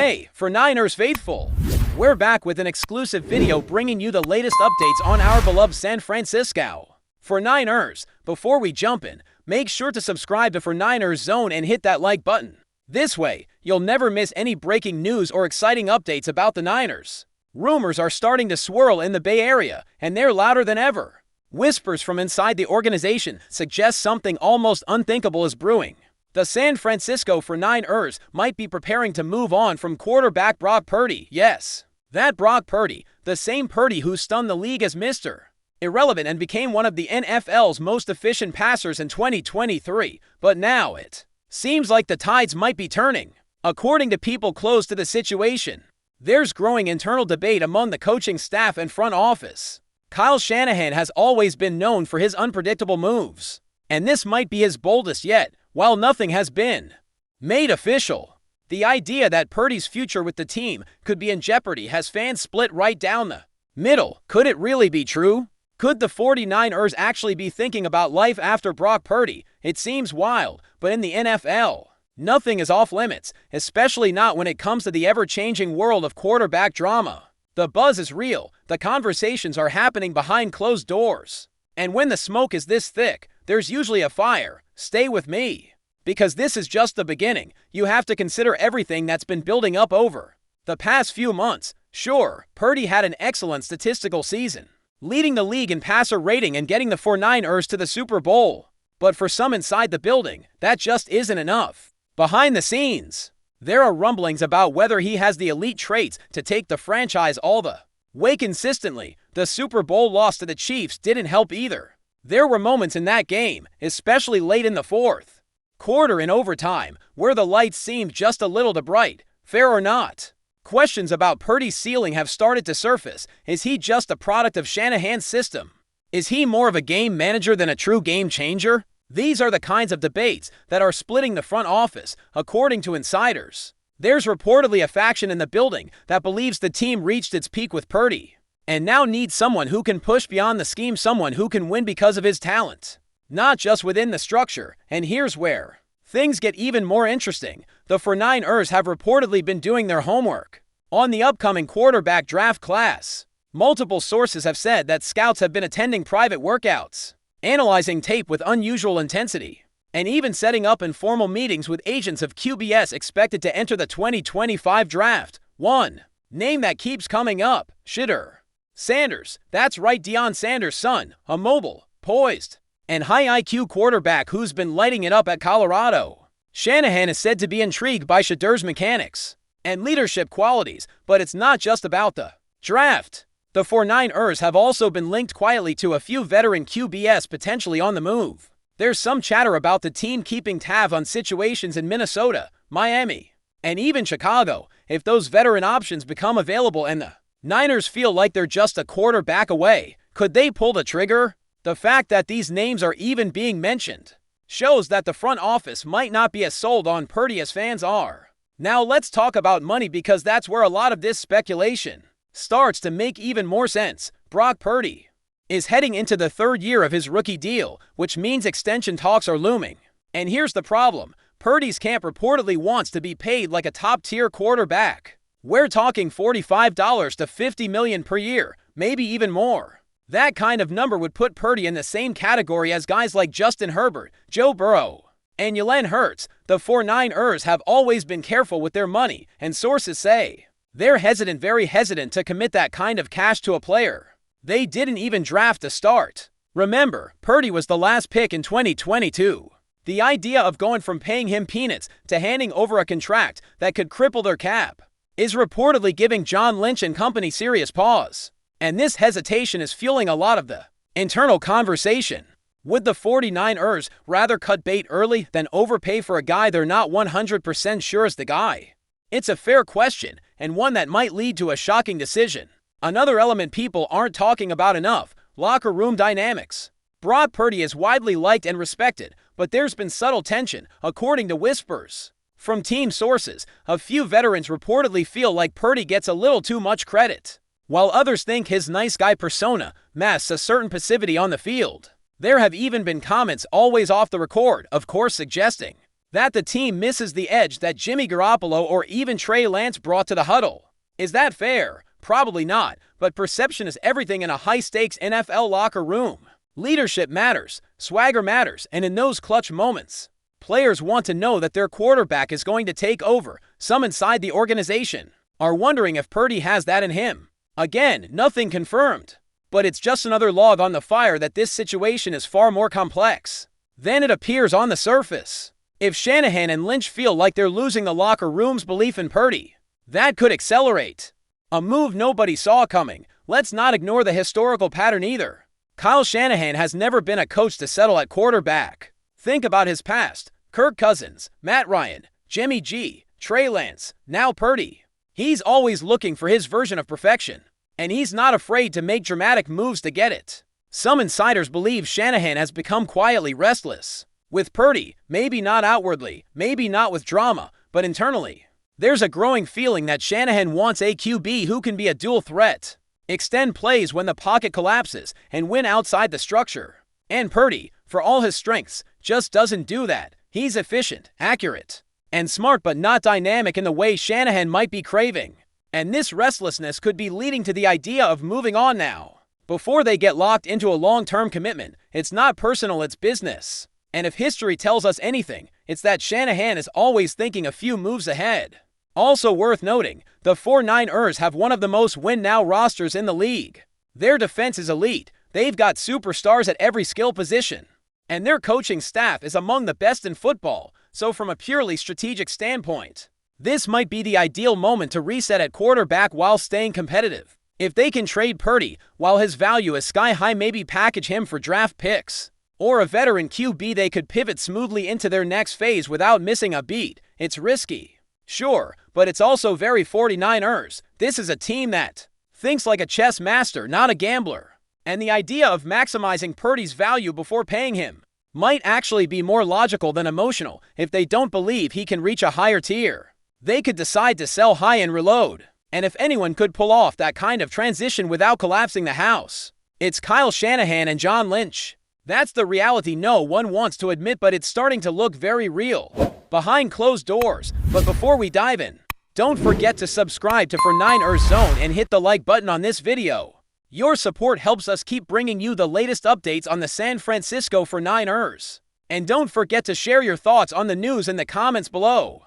Hey, for Niners faithful! We're back with an exclusive video bringing you the latest updates on our beloved San Francisco. For Niners, before we jump in, make sure to subscribe to For Niners Zone and hit that like button. This way, you'll never miss any breaking news or exciting updates about the Niners. Rumors are starting to swirl in the Bay Area, and they're louder than ever. Whispers from inside the organization suggest something almost unthinkable is brewing. The San Francisco 49ers might be preparing to move on from quarterback Brock Purdy. Yes, that Brock Purdy, the same Purdy who stunned the league as Mr. Irrelevant and became one of the NFL's most efficient passers in 2023. But now it seems like the tides might be turning. According to people close to the situation, there's growing internal debate among the coaching staff and front office. Kyle Shanahan has always been known for his unpredictable moves, and this might be his boldest yet. While nothing has been made official, the idea that Purdy's future with the team could be in jeopardy has fans split right down the middle. Could it really be true? Could the 49ers actually be thinking about life after Brock Purdy? It seems wild, but in the NFL, nothing is off limits, especially not when it comes to the ever-changing world of quarterback drama. The buzz is real, the conversations are happening behind closed doors, and when the smoke is this thick, there's usually a fire. Stay with me, because this is just the beginning. You have to consider everything that's been building up over the past few months. Sure, Purdy had an excellent statistical season, leading the league in passer rating and getting the 49ers to the Super Bowl. But for some inside the building, that just isn't enough. Behind the scenes, there are rumblings about whether he has the elite traits to take the franchise all the way consistently. The Super Bowl loss to the Chiefs didn't help either. There were moments in that game, especially late in the fourth quarter in overtime, where the lights seemed just a little too bright. Fair or not, questions about Purdy's ceiling have started to surface. Is he just a product of Shanahan's system? Is he more of a game manager than a true game changer? These are the kinds of debates that are splitting the front office, according to insiders. There's reportedly a faction in the building that believes the team reached its peak with Purdy, and now needs someone who can push beyond the scheme, someone who can win because of his talent, not just within the structure. And here's where things get even more interesting. The 49ers have reportedly been doing their homework on the upcoming quarterback draft class. Multiple sources have said that scouts have been attending private workouts, analyzing tape with unusual intensity, and even setting up informal meetings with agents of QBs expected to enter the 2025 draft. One name that keeps coming up, Shedeur Sanders. That's right, Deion Sanders' son, a mobile, poised, and high IQ quarterback who's been lighting it up at Colorado. Shanahan is said to be intrigued by Shedeur's mechanics and leadership qualities, but it's not just about the draft. The 49ers have also been linked quietly to a few veteran QBs potentially on the move. There's some chatter about the team keeping tabs on situations in Minnesota, Miami, and even Chicago. If those veteran options become available and the Niners feel like they're just a quarterback away, could they pull the trigger? The fact that these names are even being mentioned shows that the front office might not be as sold on Purdy as fans are. Now let's talk about money, because that's where a lot of this speculation starts to make even more sense. Brock Purdy is heading into the third year of his rookie deal, which means extension talks are looming. And here's the problem. Purdy's camp reportedly wants to be paid like a top-tier quarterback. We're talking $45 to $50 million per year, maybe even more. That kind of number would put Purdy in the same category as guys like Justin Herbert, Joe Burrow, and Jalen Hurts. The 49ers have always been careful with their money, and sources say they're very hesitant to commit that kind of cash to a player they didn't even draft to start. Remember, Purdy was the last pick in 2022. The idea of going from paying him peanuts to handing over a contract that could cripple their cap is reportedly giving John Lynch and company serious pause. And this hesitation is fueling a lot of the internal conversation. Would the 49ers rather cut bait early than overpay for a guy they're not 100% sure is the guy? It's a fair question, and one that might lead to a shocking decision. Another element people aren't talking about enough: locker room dynamics. Brock Purdy is widely liked and respected, but there's been subtle tension, according to whispers from team sources. A few veterans reportedly feel like Purdy gets a little too much credit, while others think his nice guy persona masks a certain passivity on the field. There have even been comments, always off the record, of course, suggesting That the team misses the edge that Jimmy Garoppolo or even Trey Lance brought to the huddle. Is that fair? Probably not, but perception is everything in a high-stakes NFL locker room. Leadership matters, swagger matters, and in those clutch moments, players want to know that their quarterback is going to take over. Some inside the organization are wondering if Purdy has that in him. Again, nothing confirmed, but it's just another log on the fire that this situation is far more complex than it appears on the surface. If Shanahan and Lynch feel like they're losing the locker room's belief in Purdy, that could accelerate a move nobody saw coming. Let's not ignore the historical pattern either. Kyle Shanahan has never been a coach to settle at quarterback. Think about his past. Kirk Cousins, Matt Ryan, Jimmy G, Trey Lance, now Purdy. He's always looking for his version of perfection, and he's not afraid to make dramatic moves to get it. Some insiders believe Shanahan has become quietly restless with Purdy, maybe not outwardly, maybe not with drama, but internally. There's a growing feeling that Shanahan wants a QB who can be a dual threat, extend plays when the pocket collapses, and win outside the structure. And Purdy, for all his strengths, just doesn't do that. He's efficient, accurate, and smart, but not dynamic in the way Shanahan might be craving. And this restlessness could be leading to the idea of moving on now, before they get locked into a long-term commitment. It's not personal, it's business. And if history tells us anything, it's that Shanahan is always thinking a few moves ahead. Also worth noting, the 49ers have one of the most win-now rosters in the league. Their defense is elite, they've got superstars at every skill position, and their coaching staff is among the best in football. So from a purely strategic standpoint, this might be the ideal moment to reset at quarterback while staying competitive. If they can trade Purdy while his value is sky-high, maybe package him for draft picks or a veteran QB, they could pivot smoothly into their next phase without missing a beat. It's risky, sure, but it's also very 49ers. This is a team that thinks like a chess master, not a gambler. And the idea of maximizing Purdy's value before paying him might actually be more logical than emotional. If they don't believe he can reach a higher tier, they could decide to sell high and reload. And if anyone could pull off that kind of transition without collapsing the house, it's Kyle Shanahan and John Lynch. That's the reality no one wants to admit, but it's starting to look very real behind closed doors. But before we dive in, don't forget to subscribe to 49ers Zone and hit the like button on this video. Your support helps us keep bringing you the latest updates on the San Francisco 49ers. And don't forget to share your thoughts on the news in the comments below.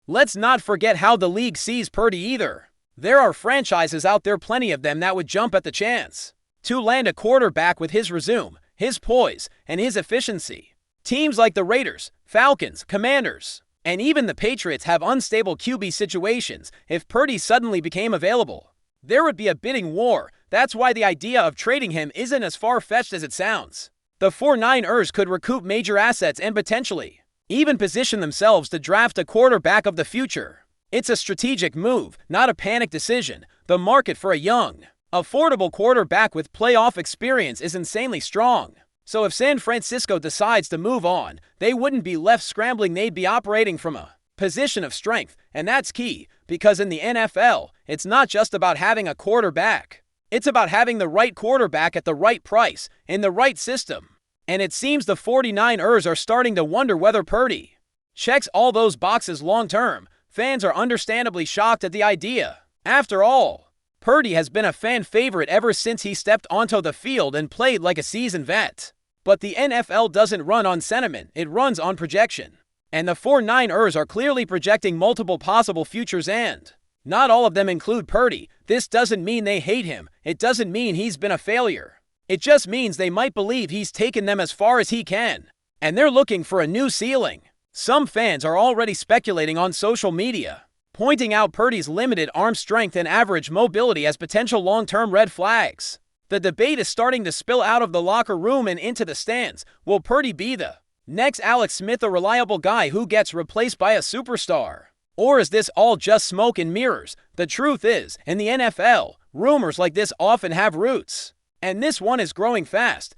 Let's not forget how the league sees Purdy either. There are franchises out there, plenty of them, that would jump at the chance to land a quarterback with his resume, his poise, and his efficiency. Teams like the Raiders, Falcons, Commanders, and even the Patriots have unstable QB situations. If Purdy suddenly became available, there would be a bidding war. That's why the idea of trading him isn't as far-fetched as it sounds. The 49ers could recoup major assets and potentially even position themselves to draft a quarterback of the future. It's a strategic move, not a panic decision. The market for a young, affordable quarterback with playoff experience is insanely strong. So if San Francisco decides to move on, they wouldn't be left scrambling. They'd be operating from a position of strength. And that's key, because in the NFL, it's not just about having a quarterback. It's about having the right quarterback at the right price, in the right system. And it seems the 49ers are starting to wonder whether Purdy checks all those boxes long-term. Fans are understandably shocked at the idea. After all, Purdy has been a fan favorite ever since he stepped onto the field and played like a seasoned vet. But the NFL doesn't run on sentiment, it runs on projection. And the 49ers are clearly projecting multiple possible futures, and not all of them include Purdy. This doesn't mean they hate him. It doesn't mean he's been a failure. It just means they might believe he's taken them as far as he can, and they're looking for a new ceiling. Some fans are already speculating on social media, pointing out Purdy's limited arm strength and average mobility as potential long-term red flags. The debate is starting to spill out of the locker room and into the stands. Will Purdy be the next Alex Smith, a reliable guy who gets replaced by a superstar? Or is this all just smoke and mirrors? The truth is, in the NFL, rumors like this often have roots. And this one is growing fast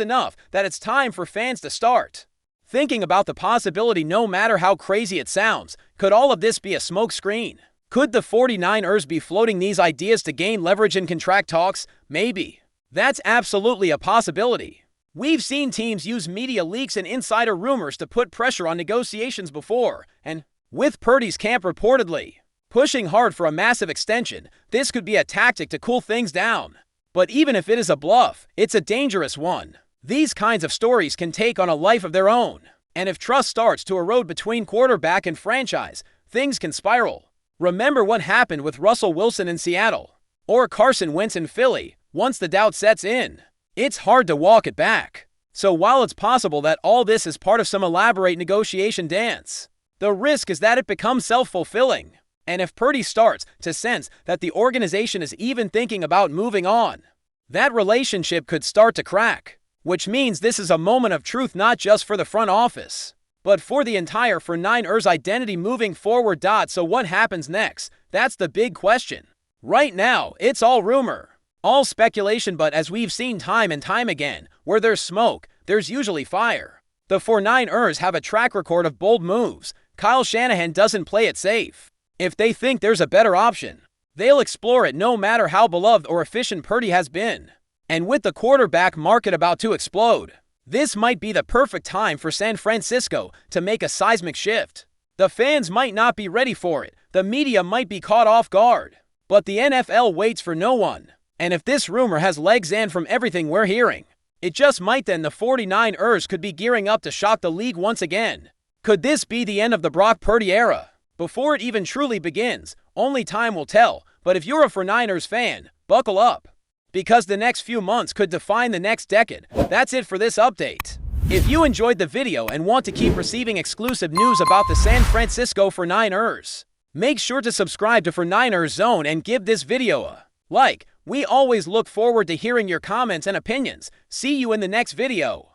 enough that it's time for fans to start thinking about the possibility. No matter how crazy it sounds, could all of this be a smokescreen? Could the 49ers be floating these ideas to gain leverage in contract talks? Maybe. That's absolutely a possibility. We've seen teams use media leaks and insider rumors to put pressure on negotiations before, and with Purdy's camp reportedly pushing hard for a massive extension, this could be a tactic to cool things down. But even if it is a bluff, it's a dangerous one. These kinds of stories can take on a life of their own. And if trust starts to erode between quarterback and franchise, things can spiral. Remember what happened with Russell Wilson in Seattle, or Carson Wentz in Philly. Once the doubt sets in, it's hard to walk it back. So while it's possible that all this is part of some elaborate negotiation dance, the risk is that it becomes self-fulfilling. And if Purdy starts to sense that the organization is even thinking about moving on, that relationship could start to crack, which means this is a moment of truth not just for the front office, but for the entire 49ers identity moving forward. So what happens next? That's the big question. Right now, it's all rumor, all speculation, but as we've seen time and time again, where there's smoke, there's usually fire. The 49ers have a track record of bold moves. Kyle Shanahan doesn't play it safe. If they think there's a better option, they'll explore it no matter how beloved or efficient Purdy has been. And with the quarterback market about to explode, this might be the perfect time for San Francisco to make a seismic shift. The fans might not be ready for it, the media might be caught off guard, but the NFL waits for no one. And if this rumor has legs, and from everything we're hearing, it just might, then the 49ers could be gearing up to shock the league once again. Could this be the end of the Brock Purdy era? Before it even truly begins, only time will tell, but if you're a 49ers fan, buckle up, because the next few months could define the next decade. That's it for this update. If you enjoyed the video and want to keep receiving exclusive news about the San Francisco 49ers, make sure to subscribe to 49ers Zone and give this video a like. We always look forward to hearing your comments and opinions. See you in the next video.